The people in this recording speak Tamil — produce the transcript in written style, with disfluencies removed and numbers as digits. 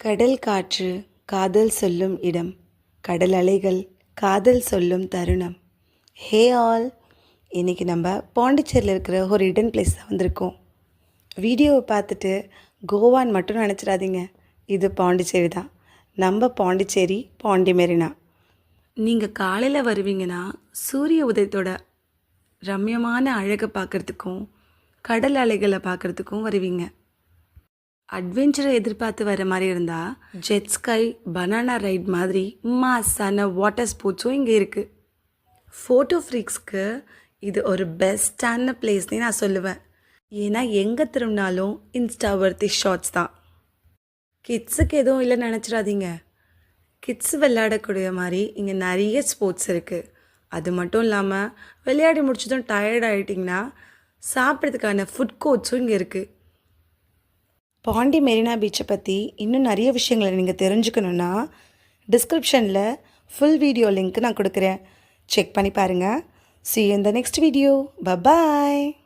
கடல் காற்று காதல் சொல்லும் இடம், கடல் அலைகள் காதல் சொல்லும் தருணம். ஹே ஆல், இன்றைக்கி நம்ம பாண்டிச்சேரியில் இருக்கிற ஒரு ஹிடன் பிளேஸ் தான் வந்திருக்கோம். வீடியோவை பார்த்துட்டு கோவான்னு மட்டும் நினச்சிடாதீங்க, இது பாண்டிச்சேரி தான். நம்ம பாண்டிச்சேரி பாண்டி மெரினா. நீங்கள் காலையில் வருவீங்கன்னா சூரிய உதயத்தோட ரம்யமான அழகை பார்க்குறதுக்கும் கடல் அலைகளை பார்க்குறதுக்கும் வருவீங்க. அட்வென்ச்சரை எதிர்பார்த்து வர மாதிரி இருந்தால் ஜெட் ஸ்கை, பனானா ரைட் மாதிரி மாஸான வாட்டர் ஸ்போர்ட்ஸும் இங்கே இருக்குது. ஃபோட்டோ ஃப்ரீக்ஸ்க்கு இது ஒரு பெஸ்ட்டான பிளேஸ்னே நான் சொல்லுவேன். ஏன்னா எங்கே திரும்பினாலும் இன்ஸ்டா வர்த்தி ஷார்ட்ஸ் தான். கிட்ஸுக்கு எதுவும் இல்லைன்னு நினச்சிடாதீங்க. கிட்ஸ் விளையாடக்கூடிய மாதிரி இங்கே நிறைய ஸ்போர்ட்ஸ் இருக்குது. அது மட்டும் இல்லாமல் விளையாடி முடிச்சதும் டயர்ட் ஆகிட்டிங்கன்னா சாப்பிட்றதுக்கான ஃபுட் கோர்ட்ஸும் இங்கே இருக்குது. பாண்டி மெரினா பீச்சை பற்றி இன்னும் நிறைய விஷயங்களை நீங்கள் தெரிஞ்சுக்கணுன்னா டிஸ்கிரிப்ஷனில் ஃபுல் வீடியோ லிங்க் நான் கொடுக்குறேன். செக் பண்ணி பாருங்கள். See you in the next video. Bye bye.